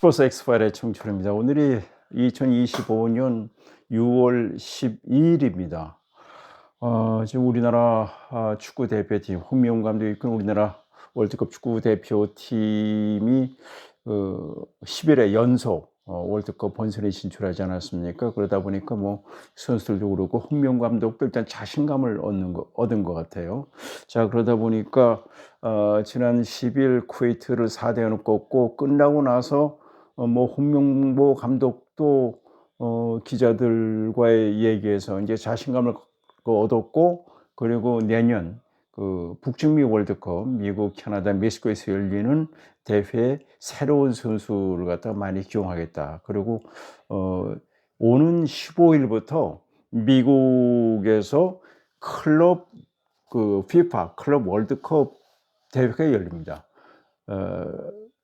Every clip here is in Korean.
스포츠 엑스파일의 청취자입니다. 오늘이 2025년 6월 12일입니다. 지금 우리나라 축구 대표팀 홍명보 감독이 이끄는 우리나라 월드컵 축구 대표팀이 10일에 연속 월드컵 본선에 진출하지 않았습니까? 그러다 보니까 뭐 선수들도 그렇고 홍명보 감독도 일단 자신감을 얻은 것 같아요. 자, 그러다 보니까 지난 10일 쿠웨이트를 4대0으로 꺾고 끝나고 나서 뭐 홍명보 감독도 기자들과의 얘기에서 이제 자신감을 얻었고, 그리고 내년 그 북중미 월드컵 미국, 캐나다, 멕시코에서 열리는 대회에 새로운 선수를 갖다가 많이 기용하겠다. 그리고 오는 15일부터 미국에서 클럽 FIFA 클럽 월드컵 대회가 열립니다.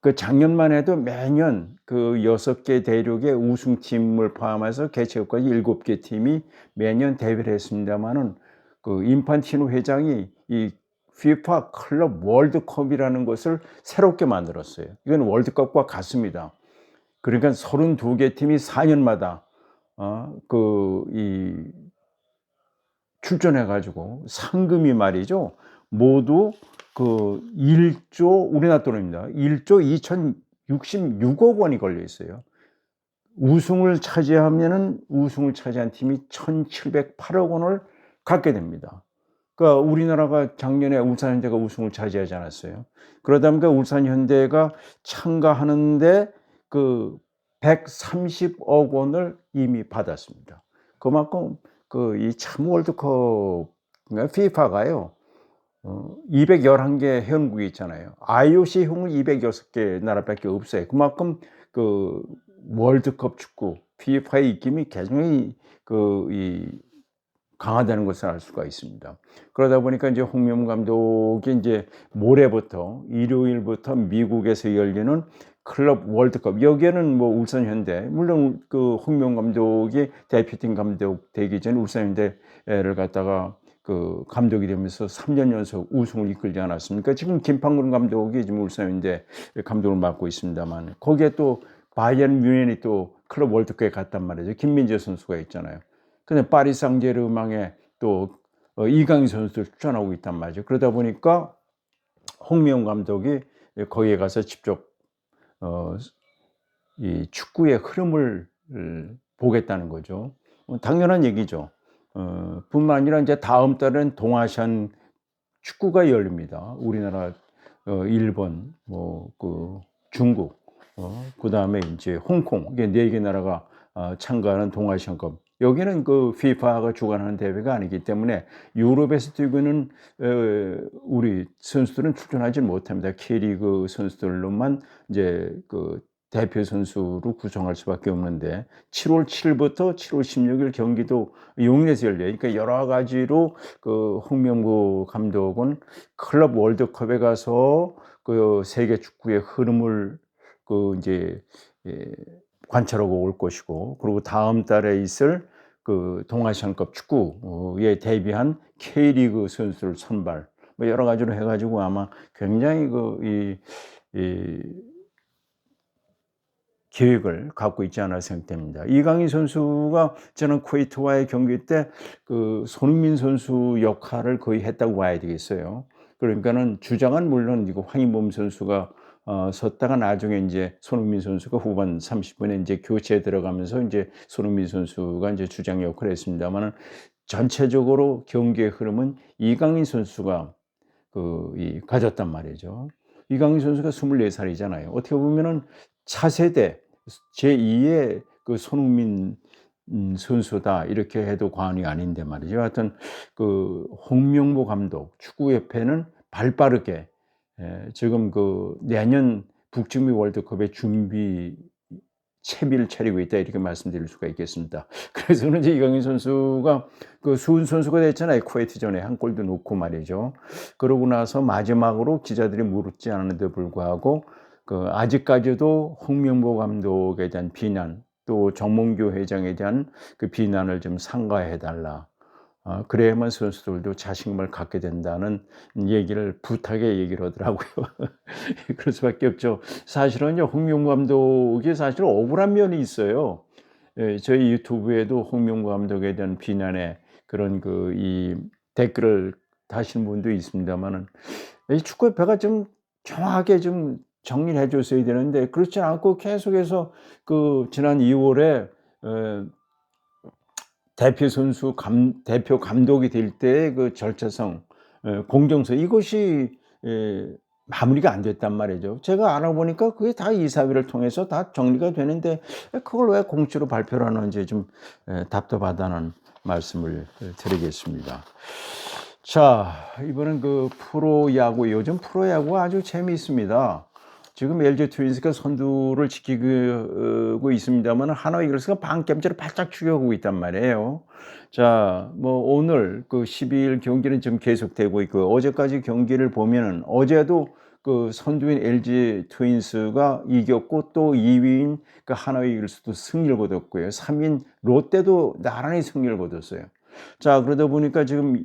그 작년만 해도 매년 그 6개 대륙의 우승팀을 포함해서 개최국까지 7개 팀이 매년 대회를 했습니다만은 그 인판티노 회장이 이 FIFA 클럽 월드컵이라는 것을 새롭게 만들었어요. 이건 월드컵과 같습니다. 그러니까 32개 팀이 4년마다 출전해 가지고 상금이 말이죠, 모두 그 1조 우리나라 돈입니다. 1조 2,066억 원이 걸려 있어요. 우승을 차지한 팀이 1,708억 원을 갖게 됩니다. 그러니까 우리나라가 작년에 울산현대가 우승을 차지하지 않았어요. 그러다 보니까 울산현대가 참가하는데 그 130억 원을 이미 받았습니다. 그만큼 이 참 월드컵, FIFA가요, 211개 회원국이 있잖아요. IOC형은 206개 나라밖에 없어요. 그만큼 그 월드컵 축구, FIFA의 입김이 굉장히 강하다는 것을 알 수가 있습니다. 그러다 보니까 이제 홍명보 감독이 이제 모레부터, 일요일부터 미국에서 열리는 클럽 월드컵, 여기에는 뭐 울산현대, 물론 그 홍명보 감독이 대표팀 감독 되기 전에 울산현대를 갖다가 그 감독이 되면서 3년 연속 우승을 이끌지 않았습니까? 지금 김판근 감독이 지금 울산현대 감독을 맡고 있습니다만, 거기에 또 바이에른 뮌헨이 또 클럽 월드컵에 갔단 말이죠. 김민재 선수가 있잖아요. 근데 파리 상제르맹에 또 이강인 선수를 추천하고 있단 말이죠. 그러다 보니까 홍명보 감독이 거기에 가서 직접 이 축구의 흐름을 보겠다는 거죠. 당연한 얘기죠. 뿐만 아니라 이제 다음 달엔 동아시안 축구가 열립니다. 우리나라, 일본, 중국, 그다음에 이제 홍콩, 이게 4개 나라가 참가하는 동아시안컵. 여기는 그 FIFA가 주관하는 대회가 아니기 때문에 유럽에서 뛰고 있는 우리 선수들은 출전하지 못합니다. K리그 선수들로만 이제 그 대표 선수로 구성할 수밖에 없는데, 7월 7일부터 7월 16일 경기도 용인에서 열려요. 그러니까 여러 가지로 그 홍명보 감독은 클럽 월드컵에 가서 그 세계 축구의 흐름을 이제 관찰하고 올 것이고, 그리고 다음 달에 있을 그 동아시안컵 축구에 대비한 K리그 선수들 선발, 뭐 여러 가지로 해가지고 아마 굉장히 이 계획을 갖고 있지 않아 생각됩니다. 이강인 선수가 저는 쿠웨이트와의 경기 때 그 손흥민 선수 역할을 거의 했다고 봐야 되겠어요. 그러니까는 주장은 물론 이거 황인범 선수가 섰다가 나중에 이제 손흥민 선수가 후반 30분에 이제 교체에 들어가면서 이제 손흥민 선수가 이제 주장 역할을 했습니다만은, 전체적으로 경기의 흐름은 이강인 선수가 가졌단 말이죠. 이강인 선수가 24살이잖아요. 어떻게 보면은 차세대 제2의 그 손흥민 선수다, 이렇게 해도 과언이 아닌데 말이죠. 하여튼 그 홍명보 감독, 축구협회는 발빠르게 지금 그 내년 북중미 월드컵의 준비 채비를 차리고 있다, 이렇게 말씀드릴 수가 있겠습니다. 그래서 그런지 이강인 선수가 그 수훈 선수가 됐잖아요. 쿠웨이트전에 한 골도 넣고 말이죠. 그러고 나서 마지막으로 기자들이 물었지 않았는데 불구하고 아직까지도 홍명보 감독에 대한 비난, 또 정몽규 회장에 대한 그 비난을 좀 삼가해 달라, 그래야만 선수들도 자신감을 갖게 된다는 얘기를 부탁의 얘기를 하더라고요. 그럴 수밖에 없죠. 사실은요, 홍명보 감독이 사실 억울한 면이 있어요. 예, 저희 유튜브에도 홍명보 감독에 대한 비난의 그런 이 댓글을 다시는 분도 있습니다마는, 이 축구협회가 좀 정확하게 좀 정리를 해 줬어야 되는데 그렇지 않고 계속해서 지난 2 월에 대표 감독이 될 때의 절차성, 공정성, 이것이 마무리가 안 됐단 말이죠. 제가 알아보니까 그게 다 이사회를 통해서 다 정리가 되는데 그걸 왜 공식으로 발표를 하는지 좀 답답하다는 말씀을 드리겠습니다. 자, 이번엔 프로야구, 요즘 프로야구가 아주 재미있습니다. 지금 LG 트윈스가 선두를 지키고 있습니다만 하나 이글스가 반겜째로 바짝 추격하고 있단 말이에요. 자, 오늘 12일 경기는 지금 계속되고 있고요. 어제까지 경기를 보면은 어제도 선두인 LG 트윈스가 이겼고 또 2위인 하나 이글스도 승리를 거뒀고요. 3위인 롯데도 나란히 승리를 거뒀어요. 자, 그러다 보니까 지금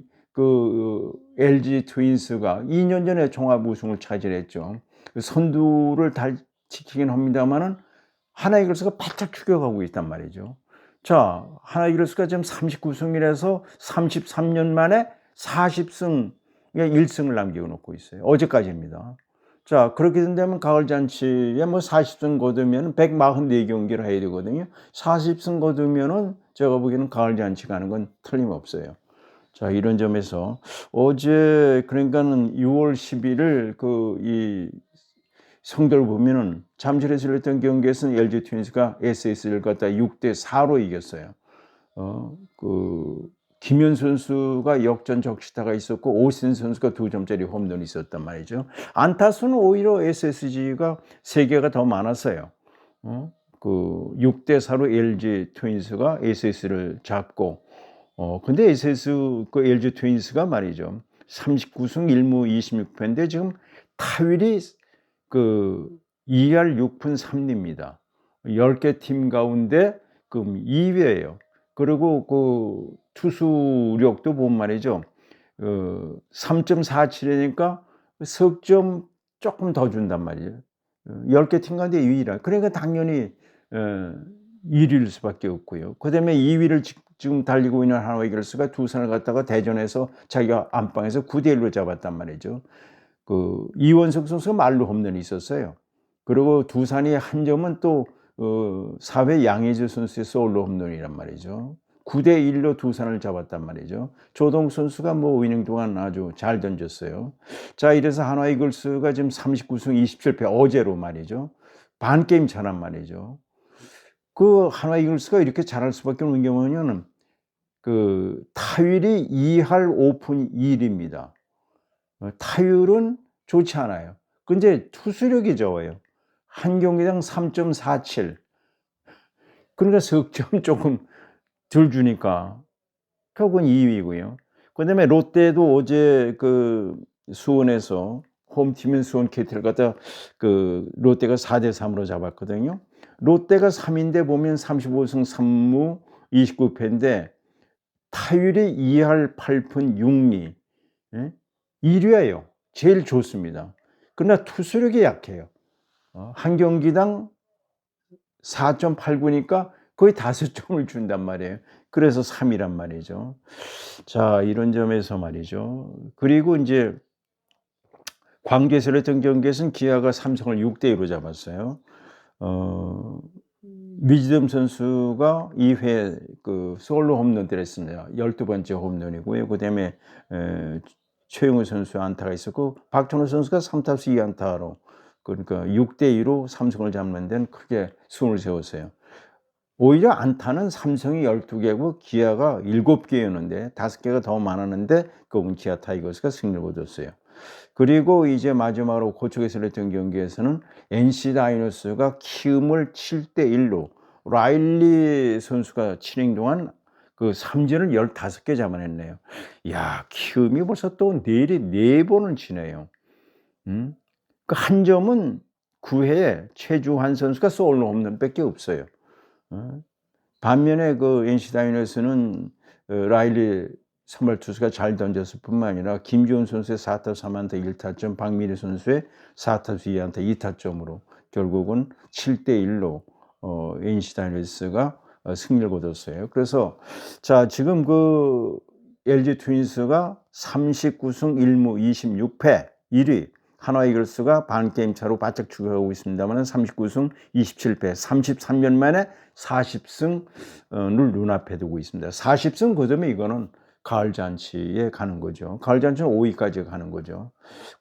LG 트윈스가 2년 전에 종합 우승을 차지했죠. 선두를 지키긴 합니다만은 하나 이글스가 바짝 추격하고 있단 말이죠. 자, 하나 이글스가 지금 39승이라서 33년 만에 40승, 1승을 남기고 놓고 있어요. 어제까지입니다. 자, 그렇게 된다면 가을 잔치에 40승 거두면 144경기를 해야 되거든요. 40승 거두면은 제가 보기에는 가을 잔치 가는 건 틀림없어요. 자, 이런 점에서 어제 그러니까는 6월 11일 이 성적을 보면은 잠실에서 열렸던 경기에서는 LG 트윈스가 SS를 갖다 6대4로 이겼어요. 김현 선수가 역전 적시타가 있었고 오신 선수가 2점짜리 홈런이 있었단 말이죠. 안타수는 오히려 SSG가 3개가 더 많았어요. 6대4로 LG 트윈스가 SS를 잡고 근데 LG 트윈스가 말이죠. 39승 1무 26패인데 지금 타율이 2할 6푼 3리입니다. 10개 팀 가운데 2위예요. 그리고 투수력도 보면 말이죠. 3.47이니까 석점 조금 더 준단 말이에요. 10개 팀 가운데 2위라. 그러니까 당연히 1위일 수밖에 없고요. 그다음에 2위를 지금 달리고 있는 하나 이글스가 두산을 갖다가 대전에서 자기가 안방에서 9대1로 잡았단 말이죠. 이원석 선수가 말로 홈런이 있었어요. 그리고 두산이 한 점은 또 4회 양의지 선수의 솔로 홈런이란 말이죠. 9대1로 두산을 잡았단 말이죠. 조동 선수가 5이닝 동안 아주 잘 던졌어요. 자, 이래서 하나 이글스가 지금 39승 27패 어제로 말이죠. 반 게임 차란 말이죠. 하나 이글스가 이렇게 잘할 수밖에 없는 경우는 타율이 2할 5푼 1입니다. 타율은 좋지 않아요. 근데 투수력이 좋아요. 한 경기당 3.47. 그러니까 석점 조금 덜 주니까 결국은 2위고요. 그다음에 롯데도 어제 수원에서 홈팀인 수원 KT를 갖다 롯데가 4대3으로 잡았거든요. 롯데가 3위인데 보면 35승 3무 29패인데 타율이 2할 8푼 6리. 1위예요. 제일 좋습니다. 그러나 투수력이 약해요. 한 경기당 4.89니까 거의 5점을 준단 말이에요. 그래서 3위란 말이죠. 자, 이런 점에서 말이죠. 그리고 이제 광주에서 열렸던 경기에서는 기아가 삼성을 6대2로 잡았어요. 미지듬 선수가 2회 솔로 홈런 때렸습니다. 12번째 홈런이고요. 그다음에 최용우 선수 안타가 있었고 박준호 선수가 3타수 2안타로 그러니까 6대2로 삼성을 잡는 데는 크게 승을 세웠어요. 오히려 안타는 삼성이 12개고 기아가 7개였는데 5개가 더 많았는데 그건 기아 타이거스가 승리를 거뒀어요. 그리고 이제 마지막으로 고척에서 열렸던 경기에서는 NC 다이노스가 키움을 7대1로 라일리 선수가 7이닝 동안 삼진을 15개 잡아냈네요. 야, 키움이 벌써 또 4번을 치네요. 한 점은 9회에 최주환 선수가 솔로 홈런밖에 없어요. 반면에 NC 다이노스는 라일리 선발 투수가 잘 던졌을 뿐만 아니라 김지훈 선수의 4타수 3안타 1타점, 박민희 선수의 4타수 2안타 2타점으로 결국은 7대1로 NC 다이노스가 승리를 거뒀어요. 그래서 자, 지금 그 LG 트윈스가 39승 1무 26패 1위, 한화 이글스가 반 게임 차로 바짝 추격하고 있습니다만 39승 27패 33년 만에 40승을 눈앞에 두고 있습니다. 40승 거두면 이거는 가을 잔치에 가는 거죠. 가을 잔치는 5위까지 가는 거죠.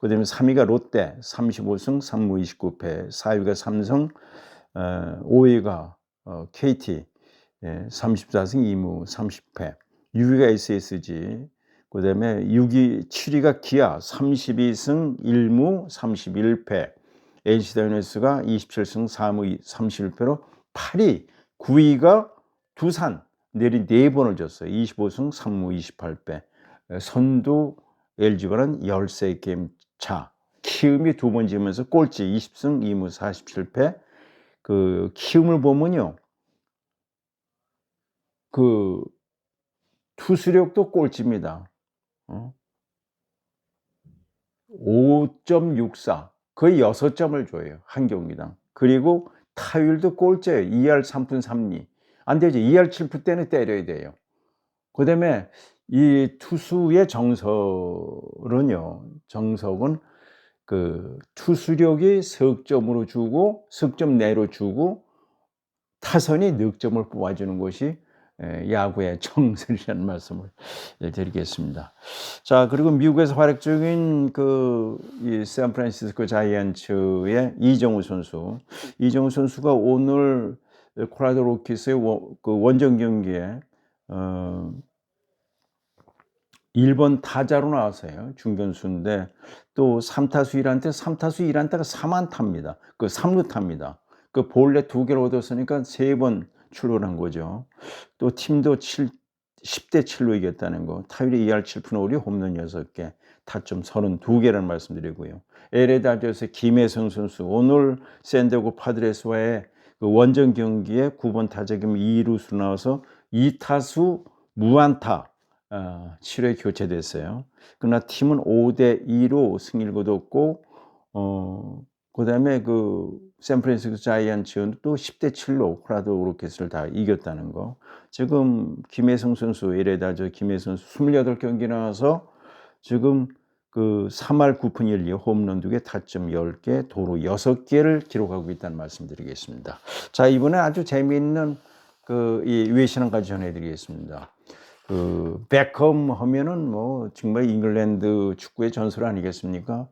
그다음에 3위가 롯데 35승 3무 29패, 4위가 삼성, 5위가 KT 34승 2무 30패, 6위가 SSG, 그다음에 6위, 7위가 기아 32승 1무 31패, NC 다이노스가 27승 4무 31패로 8위, 9위가 두산 내리 4번을 졌어요. 25승 3무 28패. 선두 LG와는 13게임 차. 키움이 2번 지면서 꼴찌 20승 2무 47패. 그 키움을 보면요, 그 투수력도 꼴찌입니다. 5.64, 거의 6점을 줘요, 한 경기당. 그리고 타율도 꼴찌예요. 2할 3푼 3리. 안 되죠. 2할 7푼 때는 때려야 돼요. 그 다음에 이 투수의 정석은 그 투수력이 석점으로 주고 석점 내로 주고 타선이 넉점을 뽑아주는 것이 야구의 정설이라는 말씀을 드리겠습니다. 자, 그리고 미국에서 활약 중인 이 샌프란시스코 자이언츠의 이정우 선수가 오늘 콜로라도 로키스의 그 원정 경기에 1번 타자로 나왔어요. 중견수인데 또 3타수 1안타가 3안타입니다. 그 3루타입니다. 그 볼넷 2개를 얻었으니까 3번 출루를 한 거죠. 또 팀도 10대 7로 이겼다는 거. 타율이 2할 7푼 5리, 홈런 6개, 타점 32개라는 말씀드리고요. LA 다저스의 김혜성 선수, 오늘 샌디에고 파드레스와의 그 원정 경기에 9번 타자 겸 2루수 나와서 2타수 무안타 7회 교체됐어요. 그러나 팀은 5대2로 승리를 거뒀고, 그 다음에 그 샌프란시스코 자이언츠는 또 10대7로 콜로라도 로키스를 다 이겼다는 거. 지금 김혜성 선수, LA 다저 김혜성 선수 28경기 나와서 지금 그 3할 9푼 1리, 홈런 2개, 타점 10개, 도루 6개를 기록하고 있다는 말씀드리겠습니다. 자, 이번에 아주 재미있는 이 외신한가지 전해드리겠습니다. 그 베컴 하면은 뭐 정말 잉글랜드 축구의 전설 아니겠습니까?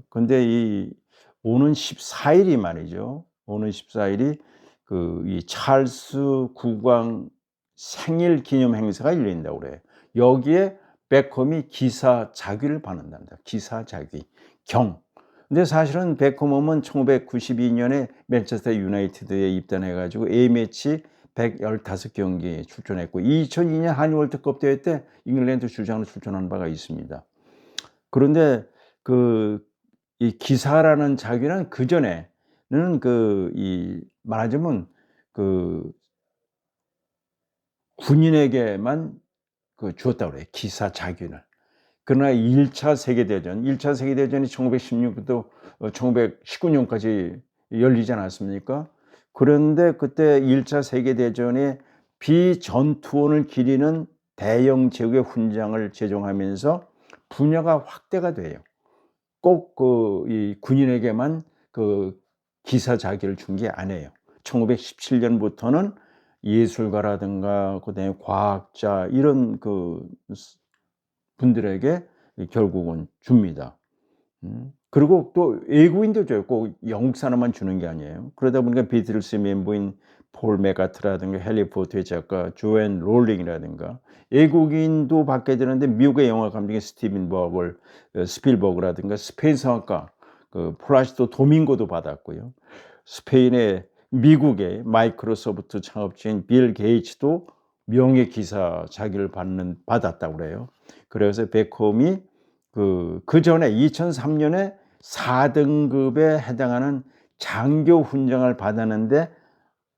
근데 오는 14일이 말이죠. 오는 14일이 이 찰스 국왕 생일 기념 행사가 열린다고 그래요. 여기에 베컴이 기사자귀를 받는답니다. 기사자귀, 경. 근데 사실은 베컴은 1992년에 맨체스터 유나이티드에 입단해가지고 A매치 115경기에 출전했고 2002년 한일 월드컵 대회 때 잉글랜드 주장으로 출전한 바가 있습니다. 그런데 이 기사라는 자귀는 그전에는 말하자면 군인에게만 주었다고 그래요. 기사 자귀를. 그러나 1차 세계대전이 1916부터 1919년까지 열리지 않았습니까? 그런데 그때 1차 세계대전에 비전투원을 기리는 대형 제국의 훈장을 제정하면서 분야가 확대가 돼요. 꼭 이 군인에게만 기사 자귀를 준 게 아니에요. 1917년부터는 예술가라든가 그다음에 과학자 이런 분들에게 결국은 줍니다. 그리고 또 외국인도 줘요. 꼭 영국 사람만 주는 게 아니에요. 그러다 보니까 비틀스 멤버인 폴 맥카트라든가 헨리 포트의 작가 조앤 롤링이라든가 외국인도 받게 되는데 미국의 영화 감독인 스티븐 스필버그라든가 스페인 성악가 플라시도 도밍고도 받았고요. 미국의 마이크로소프트 창업주인 빌 게이츠도 명예기사 자기를 받았다고 그래요. 그래서 베컴이 그 전에 2003년에 4등급에 해당하는 장교 훈장을 받았는데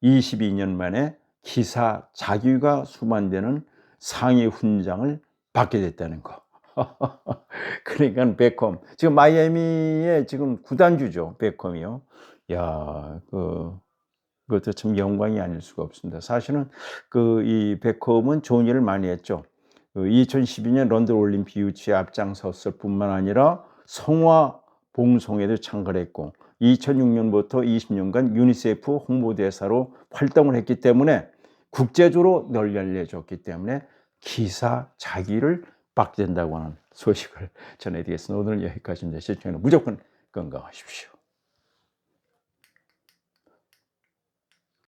22년 만에 기사 자귀가 수반되는 상위 훈장을 받게 됐다는 거. 그러니까 베컴 지금 마이애미의 지금 구단주죠, 베컴이요. 야, 그것도 참 영광이 아닐 수가 없습니다. 사실은 이 베컴은 좋은 일을 많이 했죠. 2012년 런던 올림픽 유치에 앞장섰을 뿐만 아니라 성화 봉송에도 참가를 했고 2006년부터 20년간 유니세프 홍보대사로 활동을 했기 때문에 국제적으로 널리 알려졌기 때문에 기사 자기를 받게 된다고 하는 소식을 전해드리겠습니다. 오늘은 여기까지입니다. 시청자 무조건 건강하십시오.